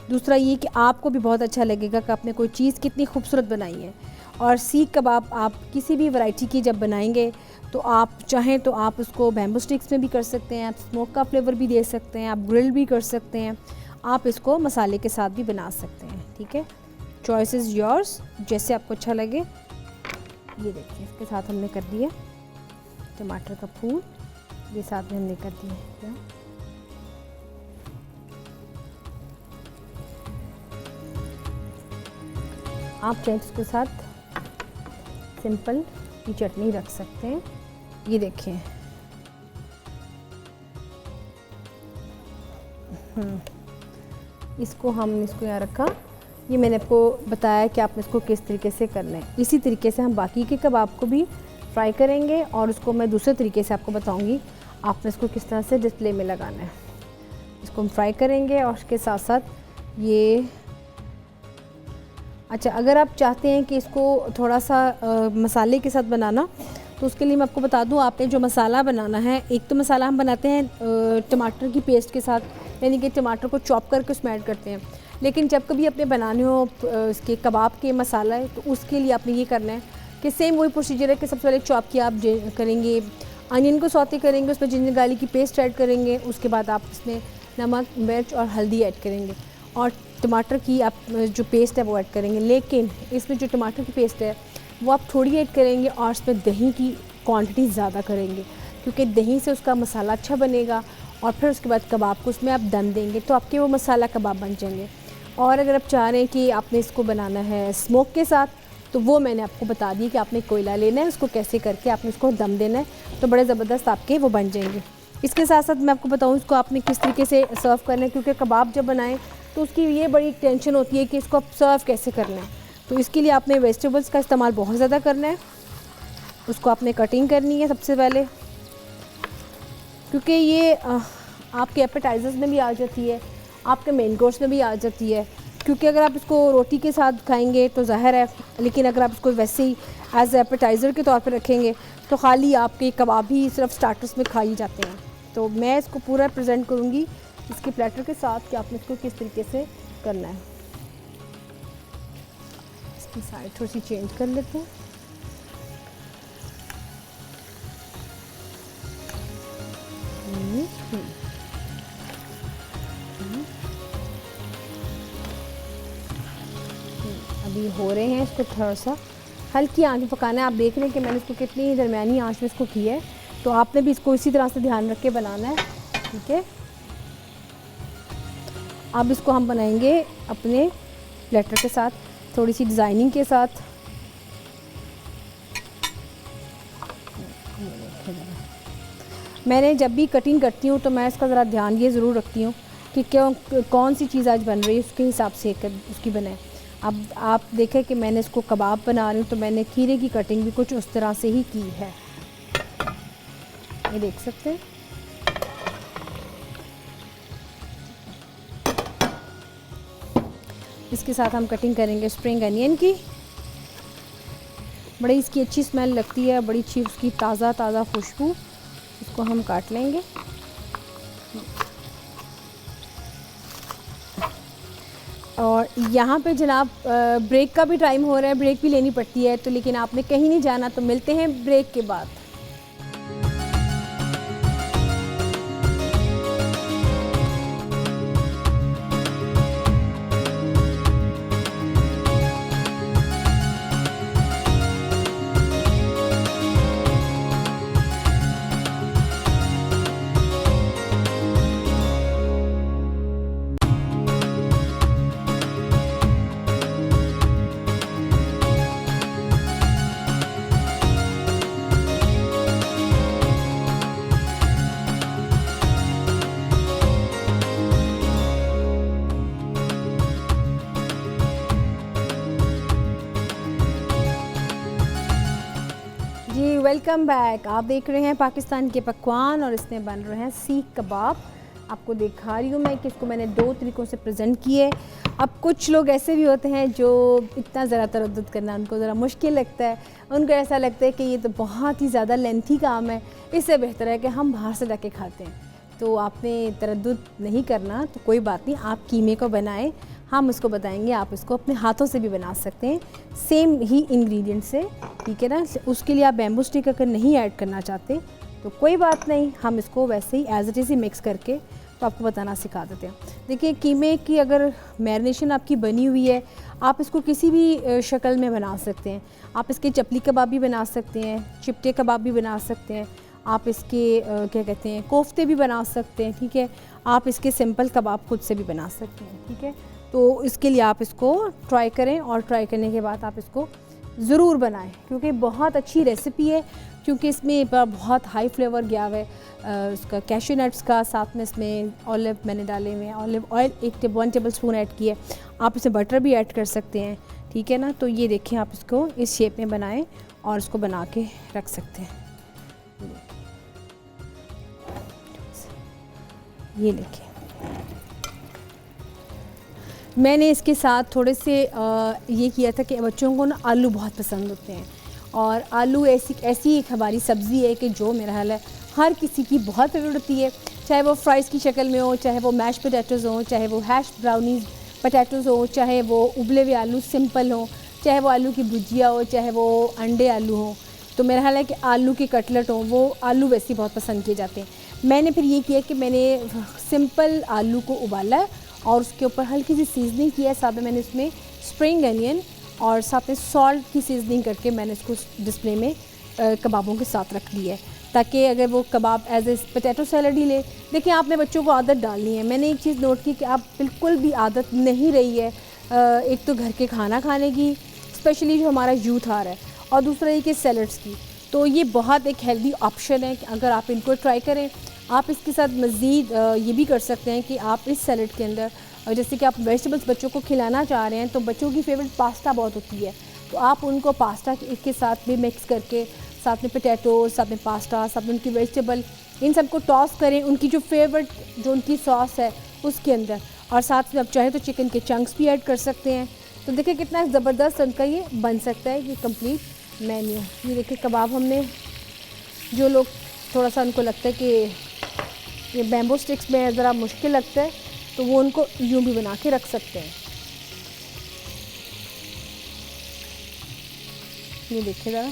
दूसरा ये कि आपको भी बहुत अच्छा लगेगा कि आपने कोई चीज़ कितनी खूबसूरत बनाई है। और सीख कबाब आप किसी भी वैरायटी की जब बनाएंगे तो आप चाहें तो आप उसको बैम्बू स्टिक्स में भी कर सकते हैं, आप स्मोक का फ्लेवर भी दे सकते हैं, आप ग्रिल भी कर सकते हैं, आप इसको मसाले के साथ भी बना सकते हैं। ठीक है, चॉइस इज़ योर्स, जैसे आपको अच्छा लगे। ये देखिए इसके साथ हमने कर दिया टमाटर का फूल, ये साथ में हमने कर दिया। आप चाहे इसके साथ सिंपल की चटनी रख सकते हैं। ये देखिए इसको यहाँ रखा। ये मैंने आपको बताया कि आपने इसको किस तरीके से करना है। इसी तरीके से हम बाकी के कबाब को भी फ्राई करेंगे और उसको मैं दूसरे तरीके से आपको बताऊंगी आपने इसको किस तरह से डिस्प्ले में लगाना है। इसको हम फ्राई करेंगे और उसके साथ साथ ये अच्छा, अगर आप चाहते हैं कि इसको थोड़ा सा मसाले के साथ बनाना तो उसके लिए मैं आपको बता दूं, आपने जो मसाला बनाना है, एक तो मसाला हम बनाते हैं टमाटर की पेस्ट के साथ, यानी कि टमाटर को चॉप करके उसमें ऐड करते हैं। लेकिन जब कभी अपने बनाने हो इसके कबाब के मसाला है तो उसके लिए आपने ये करना है कि सेम वही प्रोसीजर है कि सबसे पहले चॉप किया आप करेंगे, अनियन को सौते करेंगे, उसमें जिंजर गार्लिक की पेस्ट ऐड करेंगे, उसके बाद आप इसमें नमक, मिर्च और हल्दी ऐड करेंगे और टमाटर की आप जो पेस्ट है वो ऐड करेंगे। लेकिन इसमें जो टमाटर की पेस्ट है वो आप थोड़ी ऐड करेंगे और इसमें दही की क्वांटिटी ज़्यादा करेंगे, क्योंकि दही से उसका मसाला अच्छा बनेगा और फिर उसके बाद कबाब को उसमें आप दम देंगे तो आपके वो मसाला कबाब बन जाएंगे। और अगर आप चाह रहे हैं कि आपने इसको बनाना है स्मोक के साथ तो वो मैंने आपको बता दी कि आपने कोयला लेना है, उसको कैसे करके आपने उसको दम देना है, तो बड़े ज़बरदस्त आपके वो बन जाएंगे। इसके साथ साथ मैं आपको बताऊँ इसको आपने किस तरीके से सर्व करना है, क्योंकि कबाब जब बनाएं तो उसकी ये बड़ी टेंशन होती है कि इसको आप सर्व कैसे करना है। तो इसके लिए आपने वेजिटेबल्स का इस्तेमाल बहुत ज़्यादा करना है। उसको आपने कटिंग करनी है सबसे पहले, क्योंकि ये आपके एपेटाइजर्स में भी आ जाती है, आपके मेन कोर्स में भी आ जाती है। क्योंकि अगर आप इसको रोटी के साथ खाएंगे तो ज़ाहिर है, लेकिन अगर आप इसको वैसे ही एज एपेटाइज़र के तौर पर रखेंगे तो खाली आपके कबाब ही सिर्फ स्टार्टर्स में खाई जाते हैं। तो मैं इसको पूरा प्रेजेंट करूँगी इसके प्लेटर के साथ कि आपने इसको किस तरीके से करना है। इसकी साइड थोड़ी सी चेंज कर लेते हैं। अभी हो रहे हैं, इसको थोड़ा सा हल्की आंच में पकाना है। आप देख रहे हैं कि मैंने इसको कितनी दरमियानी आंच में इसको किया है, तो आपने भी इसको इसी तरह से ध्यान रख के बनाना है। ठीक है, अब इसको हम बनाएंगे अपने प्लेटर के साथ, थोड़ी सी डिज़ाइनिंग के साथ। मैंने जब भी कटिंग करती हूँ तो मैं इसका ज़रा ध्यान ये ज़रूर रखती हूँ कि कौन सी चीज़ आज बन रही है उसके हिसाब से उसकी बनाए। अब आप देखें कि मैंने इसको कबाब बना रही हूँ तो मैंने खीरे की कटिंग भी कुछ उस तरह से ही की है, ये देख सकते हैं। इसके साथ हम कटिंग करेंगे स्प्रिंग अनियन की। बड़ी इसकी अच्छी स्मेल लगती है, बड़ी अच्छी उसकी ताज़ा खुशबू। इसको हम काट लेंगे। और यहाँ पे जनाब ब्रेक का भी टाइम हो रहा है, ब्रेक भी लेनी पड़ती है, तो लेकिन आपने कहीं नहीं जाना, तो मिलते हैं ब्रेक के बाद। Welcome back. आप देख रहे हैं पाकिस्तान के पकवान और इसमें बन रहे हैं सीख कबाब। आपको दिखा रही हूँ मैं कि इसको मैंने 2 तरीक़ों से प्रेजेंट किए। अब कुछ लोग ऐसे भी होते हैं जो इतना ज़रा तरद्दुद करना उनको ज़रा मुश्किल लगता है, उनको ऐसा लगता है कि ये तो बहुत ही ज़्यादा लेंथी काम है, इससे बेहतर है कि हम बाहर से जाके खाते हैं। तो आपने तरद्दुद नहीं करना, तो कोई बात नहीं, आप कीमे को बनाएं, हम उसको बताएंगे, आप इसको अपने हाथों से भी बना सकते हैं सेम ही इंग्रेडिएंट से, ठीक है ना। उसके लिए आप बैम्बू स्टिक अगर नहीं ऐड करना चाहते तो कोई बात नहीं, हम इसको वैसे ही एज इट इज़ ही मिक्स करके तो आपको बताना सिखा देते हैं। देखिए, कीमे की अगर मैरिनेशन आपकी बनी हुई है, आप इसको किसी भी शक्ल में बना सकते हैं। आप इसके चपली कबाब भी बना सकते हैं, चिपटे कबाब भी बना सकते हैं, आप इसके क्या कहते हैं कोफ्ते भी बना सकते हैं, ठीक है। आप इसके सिंपल कबाब खुद से भी बना सकते हैं, ठीक है। तो इसके लिए आप इसको ट्राई करें और ट्राई करने के बाद आप इसको ज़रूर बनाएं, क्योंकि बहुत अच्छी रेसिपी है, क्योंकि इसमें बहुत हाई फ्लेवर गया हुआ है उसका कैशू नट्स का, साथ में इसमें ऑलिव मैंने डाले हुए हैं, olive oil 1 table spoon add किया। आप इसे बटर भी ऐड कर सकते हैं, ठीक है ना। तो ये देखें, आप इसको इस शेप में बनाएं और इसको बना के रख सकते हैं। ये देखिए, मैंने इसके साथ थोड़े से ये किया था कि बच्चों को ना आलू बहुत पसंद होते हैं, और आलू ऐसी एक हमारी सब्ज़ी है कि जो मेरा ख्याल है हर किसी की बहुत फेवरेट होती है, चाहे वो फ्राइज़ की शक्ल में हो, चाहे वो मैश पोटैटोज़ हों, चाहे वो हैश ब्राउनीज़ पोटैटोज़ हो, चाहे वो उबले हुए आलू सिंपल हो, चाहे वो आलू की भुजिया हो, चाहे वो अंडे आलू हो। तो मेरा ख्याल है कि आलू के कटलेट हों, वो आलू वैसे बहुत पसंद किए जाते हैं। मैंने फिर ये किया कि मैंने सिंपल आलू को उबाला है और उसके ऊपर हल्की सी सीजनिंग किया है, साथ में मैंने इसमें स्प्रिंग अनियन और साथ में सॉल्ट की सीजनिंग करके मैंने इसको डिस्प्ले में कबाबों के साथ रख दिया है, ताकि अगर वो कबाब एज ए पोटैटो सैलड ही ले। देखिए, आपने बच्चों को आदत डालनी है। मैंने एक चीज़ नोट की कि आप बिल्कुल भी आदत नहीं रही है एक तो घर के खाना खाने की, स्पेशली जो हमारा यूथ आ रहा है, और दूसरा ये कि सैलड्स की। तो ये बहुत एक हेल्दी ऑप्शन है कि अगर आप इनको ट्राई करें। आप इसके साथ मज़ीद ये भी कर सकते हैं कि आप इस सैलड के अंदर, जैसे कि आप वेजिटेबल्स बच्चों को खिलाना चाह रहे हैं, तो बच्चों की फेवरेट पास्ता बहुत होती है, तो आप उनको पास्ता के साथ भी मिक्स करके, साथ में पोटैटो, साथ में पास्ता, साथ में उनकी वेजिटेबल, इन सब को टॉस करें उनकी जो फेवरेट जो उनकी सॉस है उसके अंदर, और साथ में आप चाहे तो चिकन के चंक्स भी ऐड कर सकते हैं। तो देखिए कितना ज़बरदस्त उनका ये बन सकता है, ये कंप्लीट मेन्यू। ये देखिए कबाब हमने, जो लोग थोड़ा सा उनको लगता है कि ये बैम्बू स्टिक्स में ज़रा मुश्किल लगता है, तो वो उनको यूँ भी बना के रख सकते हैं। ये देखिए,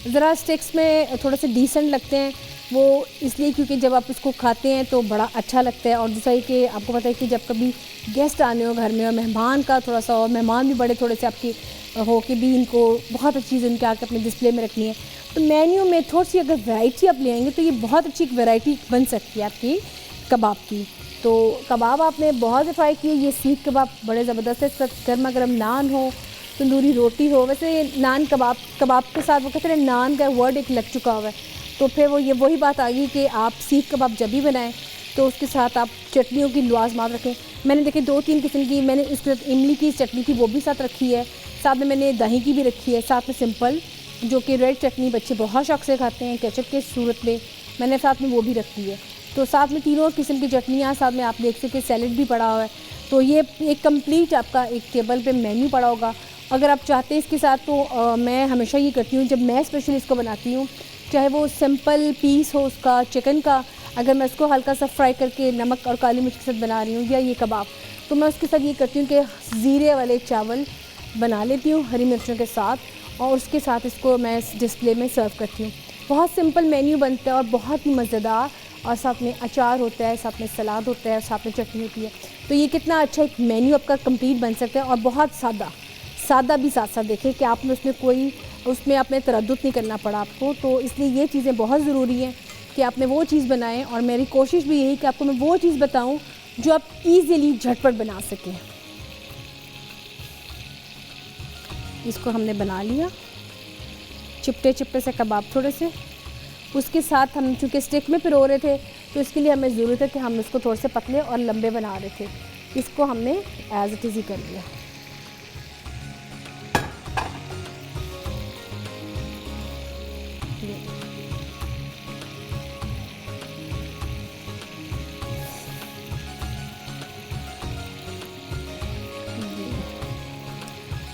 ज़रा स्टिक्स में थोड़े से डिसेंट लगते हैं वो, इसलिए क्योंकि जब आप इसको खाते हैं तो बड़ा अच्छा लगता है। और दूसरा ये कि आपको पता है कि जब कभी गेस्ट आने हो घर में, और मेहमान का थोड़ा सा, और मेहमान भी बड़े थोड़े से आपकी हो कि भी इनको बहुत अच्छी चीज़ इनके आके अपने डिस्प्ले में रखनी है, तो मेन्यू में थोड़ी सी अगर वैरायटी आप ले आएंगे तो ये बहुत अच्छी एक वैरायटी बन सकती है आपकी कबाब की। तो कबाब आपने बहुत से ट्राई किए, ये सीख कबाब बड़े ज़बरदस्त है। गर्मा गर्म नान हो, तंदूरी रोटी हो, वैसे नान कबाब के साथ वो कहते हैं नान का वर्ड एक लग चुका हुआ है, तो फिर वो ये वही बात आ गई कि आप सीख कबाब जब भी बनाएं तो उसके साथ आप चटनियों की लवाजमात रखें। मैंने देखे 2-3 किस्म की, मैंने इसके साथ इमली की चटनी थी वो भी साथ रखी है, साथ में मैंने दही की भी रखी है, साथ में सिंपल जो कि रेड चटनी बच्चे बहुत शौक से खाते हैं केचप के सूरत में, मैंने साथ में वो भी रखी है। तो साथ में तीनों किस्म की चटनियाँ, साथ में आप देख सकते सैलड भी पड़ा हुआ है। तो ये एक कंप्लीट आपका एक टेबल पे मेन्यू पड़ा होगा। अगर आप चाहते हैं इसके साथ तो मैं हमेशा ये करती हूँ, जब मैं स्पेशली इसको बनाती हूँ, चाहे वो सिंपल पीस हो उसका चिकन का, अगर मैं उसको हल्का सा फ्राई करके नमक और काली मिर्च के साथ बना रही हूँ, या ये कबाब, तो मैं उसके साथ ये करती हूँ कि ज़ीरे वाले चावल बना लेती हूँ हरी मिर्चों के साथ, और उसके साथ इसको मैं डिस्प्ले में सर्व करती हूँ। बहुत सिंपल मेन्यू बनता है और बहुत ही मज़ेदार, और साथ में अचार होता है, साथ में सलाद होता है, साथ में चटनी होती है। तो ये कितना अच्छा एक मेन्यू आपका कंप्लीट बन सकता है, और बहुत सादा भी साथ साथ देखें कि आपने उसमें आपने तरद्दुद नहीं करना पड़ा आपको। तो इसलिए ये चीज़ें बहुत ज़रूरी हैं कि आपने वो चीज़ बनाएं, और मेरी कोशिश भी यही कि आपको मैं वो चीज़ बताऊं जो आप इजीली झटपट बना सकें। इसको हमने बना लिया, चिपटे से कबाब थोड़े से, उसके साथ हम चूँकि स्टिक में पिरो रहे थे तो इसके लिए हमें ज़रूरत है कि हम इसको थोड़े से पतले और लंबे बना रहे थे, इसको हमने एज इट इज़ ही कर लिया।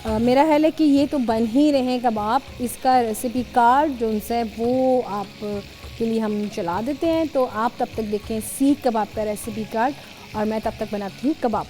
मेरा ख्याल है कि ये तो बन ही रहे हैं कबाब। इसका रेसिपी कार्ड जो उनसे वो आप के लिए हम चला देते हैं, तो आप तब तक देखें सीख कबाब का रेसिपी कार्ड और मैं तब तक बनाती हूँ कबाब।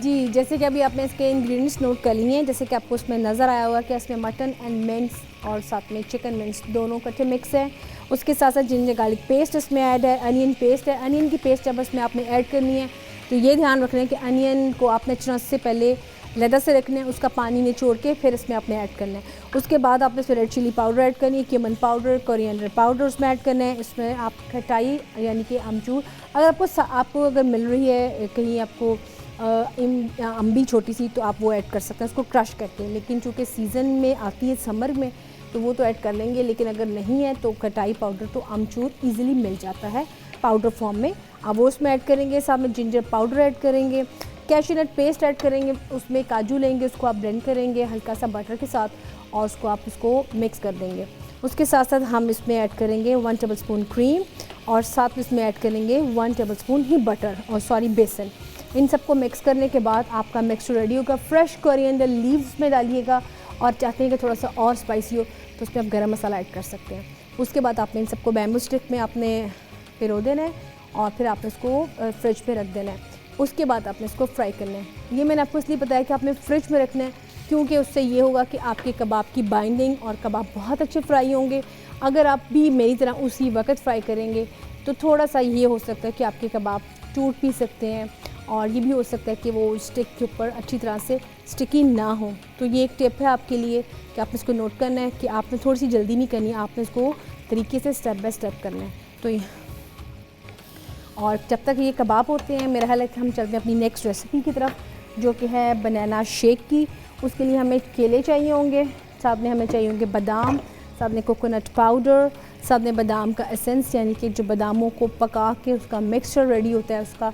जी, जैसे कि अभी आपने इसके इंग्रेडिएंट्स नोट कर लिए हैं, जैसे कि आपको उसमें नज़र आया होगा कि इसमें मटन एंड मिंट्स और साथ में चिकन मिंट्स दोनों इकट्ठे मिक्स है। उसके साथ साथ जिंजर गार्लिक पेस्ट इसमें ऐड है, अनियन पेस्ट है। अनियन की पेस्ट जब इसमें आपने ऐड करनी है तो ये ध्यान रखना है कि अनियन को आपने अच्छी तरह से पहले लहदा से रखना है, उसका पानी निचोड़ के फिर इसमें आपने ऐड करना है। उसके बाद आपने इसमें रेड चिली पाउडर ऐड करनी है, क्यूमन पाउडर, कोरिएंडर पाउडर उसमें ऐड करना है। इसमें आप खटाई यानी कि अमचूर अगर आपको अगर मिल रही है कहीं आपको अम्बी छोटी सी, तो आप वो ऐड कर सकते हैं उसको क्रश करके। लेकिन चूँकि सीज़न में आती है समर में तो वो तो ऐड कर लेंगे, लेकिन अगर नहीं है तो खटाई पाउडर तो अमचूर इजीली मिल जाता है पाउडर फॉर्म में, आप वो उसमें ऐड करेंगे। साथ में जिंजर पाउडर ऐड करेंगे, कैश्यू नट पेस्ट ऐड करेंगे, उसमें काजू लेंगे, उसको आप ब्लेंड करेंगे हल्का सा बटर के साथ और उसको आप इसको मिक्स कर देंगे। उसके साथ साथ हम इसमें ऐड करेंगे 1 टेबल स्पून क्रीम और साथ में इसमें ऐड करेंगे 1 टेबल स्पून ही बटर और बेसन। इन सबको मिक्स करने के बाद आपका मिक्सचर रेडी होगा। फ्रेश कोरिएंडर लीव्स में डालिएगा और चाहते हैं कि थोड़ा सा और स्पाइसी हो तो उसमें आप गरम मसाला ऐड कर सकते हैं। उसके बाद आपने इन सबको बैम्बू स्टिक में आपने पिरो देना है और फिर आपने इसको फ्रिज पे रख देना है। उसके बाद आपने इसको फ्राई करना है। ये मैंने आपको इसलिए बताया कि आपने फ्रिज में रखना है क्योंकि उससे ये होगा कि आपके कबाब की बाइंडिंग और कबाब बहुत अच्छे फ्राई होंगे। अगर आप भी मेरी तरह उसी वक्त फ्राई करेंगे तो थोड़ा सा ये हो सकता है कि आपके कबाब टूट भी सकते हैं और ये भी हो सकता है कि वो स्टिक के ऊपर अच्छी तरह से स्टिकी ना हो। तो ये एक टिप है आपके लिए कि आपने इसको नोट करना है कि आपने थोड़ी सी जल्दी नहीं करनी है, आपने इसको तरीके से स्टेप बाय स्टेप करना है। तो ये और जब तक ये कबाब होते हैं मेरा ख्याल है कि हम चलते हैं अपनी नेक्स्ट रेसिपी की तरफ, जो कि है बनाना शेक की। उसके लिए हमें केले चाहिए होंगे, साथ में हमें चाहिए होंगे बादाम, साथ में कोकोनट पाउडर, साथ में बादाम का एसेंस यानी कि जो बादामों को पका के उसका मिक्सचर रेडी होता है उसका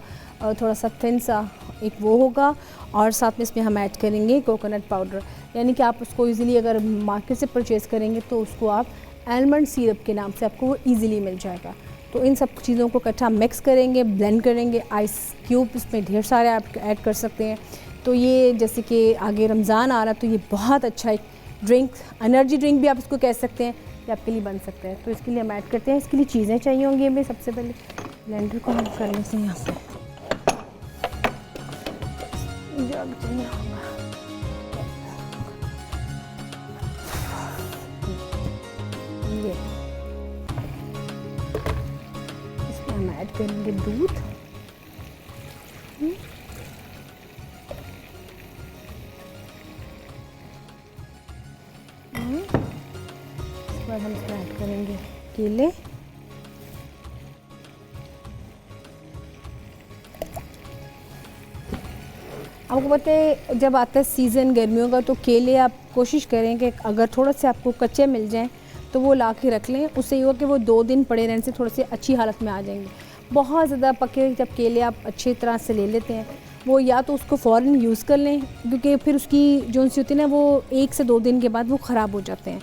थोड़ा सा थिन सा एक वो होगा। और साथ में इसमें हम ऐड करेंगे कोकोनट पाउडर, यानी कि आप उसको इजीली अगर मार्केट से परचेज़ करेंगे तो उसको आप आलमंड सिरप के नाम से आपको वो ईज़िली मिल जाएगा। तो इन सब चीज़ों को इकट्ठा मिक्स करेंगे, ब्लेंड करेंगे। आइस क्यूब इसमें ढेर सारे आप ऐड कर सकते हैं। तो ये जैसे कि आगे रमज़ान आ रहा है तो ये बहुत अच्छा एक ड्रिंक, एनर्जी ड्रिंक भी आप इसको कह सकते हैं, ये आपके लिए बन सकता है। तो इसके लिए हम ऐड करते हैं। इसके लिए चीज़ें चाहिए होंगी हमें। सबसे पहले ब्लेंडर को हम करने से यहाँ से जग चाहिए होगा। ये इसमें हम ऐड करेंगे दूध। इसके बाद हम इसमें ऐड करेंगे केले। आपको पता है जब आता है सीज़न गर्मियों का तो केले आप कोशिश करें कि अगर थोड़ा से आपको कच्चे मिल जाएं तो वो ला के रख लें। उससे ये होगा कि वो 2 दिन पड़े रहने से थोड़े से अच्छी हालत में आ जाएंगे। बहुत ज़्यादा पके जब केले आप अच्छी तरह से ले लेते हैं वो या तो उसको फ़ौरन यूज़ कर लें क्योंकि फिर उसकी जो सी होती है ना वो 1 से 2 दिन के बाद वो ख़राब हो जाते हैं।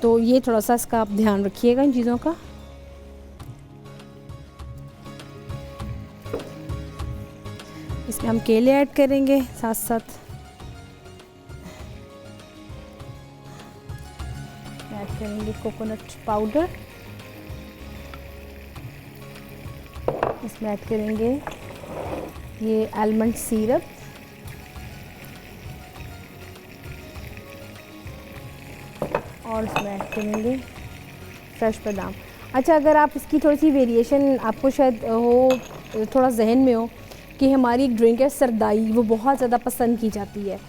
तो ये थोड़ा सा इसका आप ध्यान रखिएगा इन चीज़ों का। इसमें हम केले ऐड करेंगे, साथ साथ ऐड करेंगे कोकोनट पाउडर। इसमें ऐड करेंगे ये आलमंड सिरप, और इसमें ऐड करेंगे फ्रेश बादाम। अच्छा, अगर आप इसकी थोड़ी सी वेरिएशन आपको शायद हो थोड़ा जहन में हो कि हमारी एक ड्रिंक है सरदाई, वो बहुत ज़्यादा पसंद की जाती है।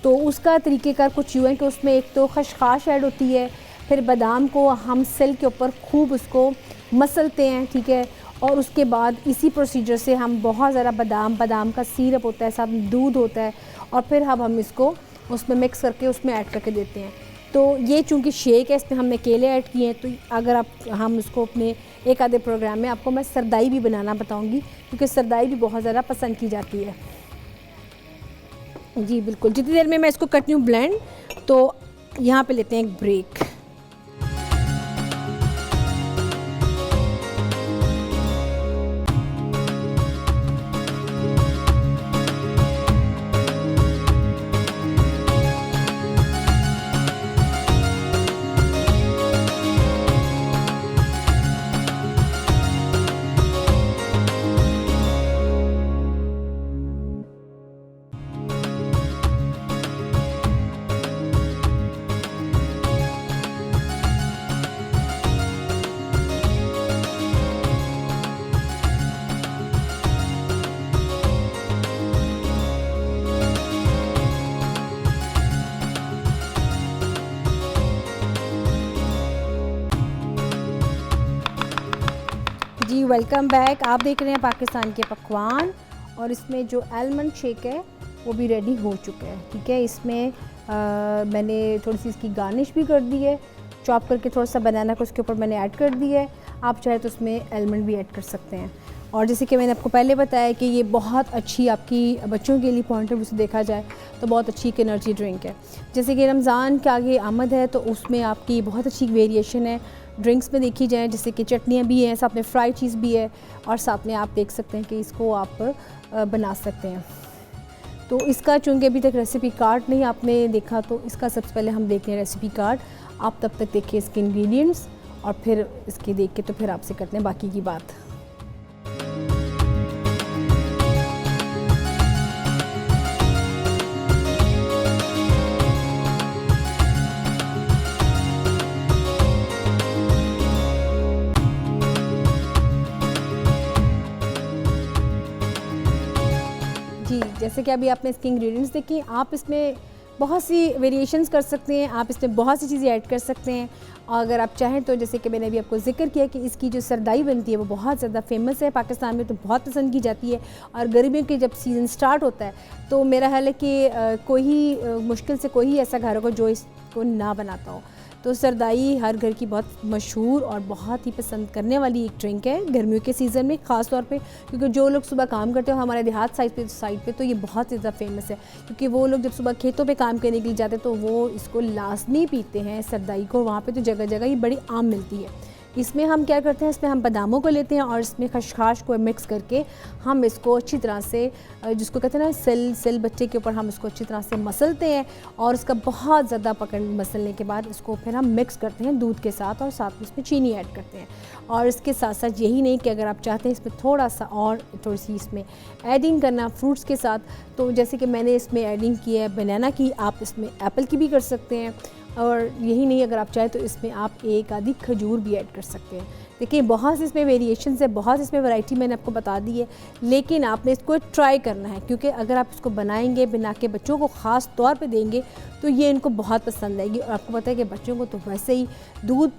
तो उसका तरीक़ेकार कुछ यूँ है कि उसमें एक तो खशखाश ऐड होती है, फिर बादाम को हम सिल के ऊपर खूब उसको मसलते हैं, ठीक है, और उसके बाद इसी प्रोसीजर से हम बहुत ज़्यादा बादाम का सिरप होता है, साथ में दूध होता है, और फिर अब हम इसको उसमें मिक्स करके उसमें ऐड करके देते हैं। तो ये चूँकि शेक है, इसमें हमने केले ऐड किए हैं, तो अगर हम इसको अपने एक आधे प्रोग्राम में आपको मैं सरदाई भी बनाना बताऊँगी, क्योंकि सरदाई भी बहुत ज़्यादा पसंद की जाती है। जी बिल्कुल, जितनी देर में मैं इसको करती हूँ ब्लेंड, तो यहाँ पे लेते हैं एक ब्रेक। जी वेलकम बैक। आप देख रहे हैं पाकिस्तान के पकवान, और इसमें जो आलमंड शेक है वो भी रेडी हो चुका है। ठीक है, इसमें मैंने थोड़ी सी इसकी गार्निश भी कर दी है, चॉप करके थोड़ा सा बनाना को उसके ऊपर मैंने ऐड कर दिया है। आप चाहे तो उसमें आलमंड भी ऐड कर सकते हैं। और जैसे कि मैंने आपको पहले बताया कि ये बहुत अच्छी आपकी बच्चों के लिए पॉइंट ऑफ व्यू से देखा जाए तो बहुत अच्छी एक एनर्जी ड्रिंक है। जैसे कि रमज़ान के आगे आमद है, तो उसमें आपकी बहुत अच्छी वेरिएशन है ड्रिंक्स में देखी जाए, जैसे कि चटनियाँ भी हैं, साथ में फ्राई चीज़ भी है, और साथ में आप देख सकते हैं कि इसको आप बना सकते हैं। तो इसका चूँकि अभी तक रेसिपी कार्ड नहीं आपने देखा, तो इसका सबसे पहले हम देख लें रेसिपी कार्ड। आप तब तक देखिए इसके इंग्रेडिएंट्स, और फिर इसके देख के तो फिर आपसे करते हैं बाकी की बात। जी, जैसे कि अभी आपने इसके इंग्रेडिएंट्स देखे, आप इसमें बहुत सी वेरिएशंस कर सकते हैं, आप इसमें बहुत सी चीज़ें ऐड कर सकते हैं। और अगर आप चाहें तो जैसे कि मैंने अभी आपको जिक्र किया कि इसकी जो सरदाई बनती है वो बहुत ज़्यादा फेमस है पाकिस्तान में, तो बहुत पसंद की जाती है। और गर्मियों के जब सीज़न स्टार्ट होता है तो मेरा ख्याल है कि कोई ही मुश्किल से कोई ही ऐसा घर होगा जो इसको ना बनाता हो। तो सरदाई हर घर की बहुत मशहूर और बहुत ही पसंद करने वाली एक ड्रिंक है गर्मियों के सीज़न में ख़ास तौर पे, क्योंकि जो लोग सुबह काम करते हो हमारे देहात साइड पे तो ये बहुत ज़्यादा फेमस है, क्योंकि वो लोग जब सुबह खेतों पे काम करने के लिए जाते हैं तो वो इसको लाजमी पीते हैं सरदाई को। वहाँ पे तो जगह जगह ये बड़ी आम मिलती है। इसमें हम क्या करते हैं, इसमें हम बादामों को लेते हैं और इसमें खशखाश को मिक्स करके हम इसको अच्छी तरह से, जिसको कहते हैं ना सिल बच्चे के ऊपर, हम इसको अच्छी तरह से मसलते हैं। और इसका बहुत ज़्यादा मसलने के बाद इसको फिर हम मिक्स करते हैं दूध के साथ, और साथ में इसमें चीनी ऐड करते हैं। और इसके साथ साथ यही नहीं कि अगर आप चाहते हैं इसमें थोड़ा सा और थोड़ी सी इसमें एडिंग करना फ्रूट्स के साथ, तो जैसे कि मैंने इसमें एडिंग की है बनाना की, आप इसमें एप्पल की भी कर सकते हैं। और यही नहीं, अगर आप चाहें तो इसमें आप एक आधी खजूर भी ऐड कर सकते हैं। देखिए बहुत सी इसमें वेरिएशंस है, बहुत इसमें वैरायटी मैंने आपको बता दी है, लेकिन आपने इसको ट्राई करना है, क्योंकि अगर आप इसको बनाएंगे, बना के बच्चों को ख़ास तौर पे देंगे तो ये इनको बहुत पसंद आएगी। और आपको पता है कि बच्चों को तो वैसे ही दूध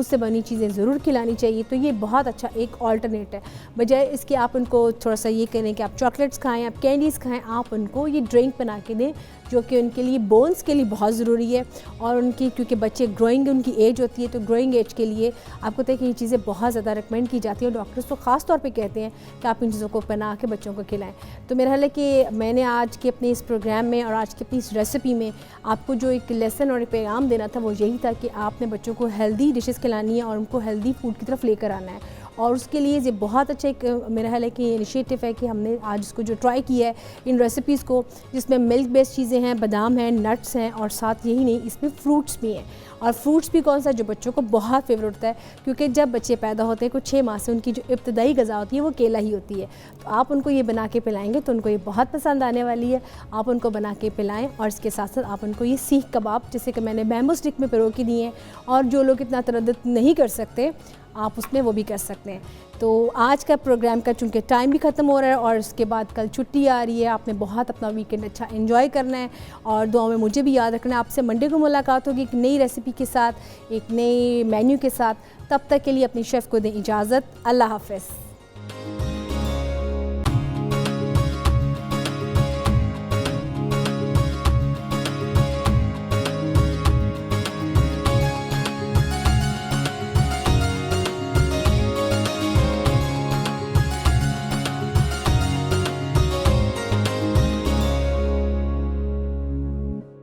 से बनी चीज़ें ज़रूर खिलानी चाहिए, तो ये बहुत अच्छा एक ऑल्टरनेट है। बजाय इसके आप उनको थोड़ा सा ये करें कि आप चॉकलेट्स खाएं, आप कैंडीज़ खाएं, आप उनको ये ड्रिंक बना के दें, जो कि उनके लिए बोन्स के लिए बहुत ज़रूरी है। और उनकी, क्योंकि बच्चे ग्रोइंग उनकी एज होती है, तो ग्रोइंग एज के लिए आपको पता है कि ये चीज़ें बहुत ज़्यादा रिकमेंड की जाती है, और डॉक्टर्स तो ख़ास तौर पे कहते हैं कि आप इन चीज़ों को बना के बच्चों को खिलाएं। तो मेरा ख्याल है कि मैंने आज के अपने इस प्रोग्राम में और आज की अपनी इस रेसिपी में आपको जो एक लेसन और एक पैगाम देना था वो यही था कि आपने बच्चों को हेल्दी डिशेज़ खिलानी है और उनको हेल्दी फूड की तरफ लेकर आना है। और उसके लिए ये बहुत अच्छा एक मेरा ख्याल है कि इनिशिएटिव है कि हमने आज इसको जो ट्राई किया है इन रेसिपीज़ को, जिसमें मिल्क बेस्ड चीज़ें हैं, बादाम हैं, नट्स हैं, और साथ यही नहीं इसमें फ्रूट्स भी हैं। और फ्रूट्स भी कौन सा, जो बच्चों को बहुत फेवरेट होता है, क्योंकि जब बच्चे पैदा होते हैं कुछ 6 माह से उनकी जो इब्तदाई ग़िज़ा होती है वो केला ही होती है। तो आप उनको ये बना के पिलाएंगे तो उनको ये बहुत पसंद आने वाली है। आप उनको बना के पिलाएं, और इसके साथ साथ आप उनको ये सीख कबाब, जैसे कि मैंने बैम्बू स्टिक में पिरो के दिए हैं। और जो लोग इतना तरद्दुत नहीं कर सकते, आप उसमें वो भी कर सकते हैं। तो आज का प्रोग्राम का चूँकि टाइम भी ख़त्म हो रहा है और उसके बाद कल छुट्टी आ रही है, आपने बहुत अपना वीकेंड अच्छा एंजॉय करना है और दुआ में मुझे भी याद रखना है। आपसे मंडे को मुलाकात होगी एक नई रेसिपी के साथ, एक नए मेन्यू के साथ। तब तक के लिए अपनी शेफ़ को दें इजाज़त। अल्लाह हाफ़िज़।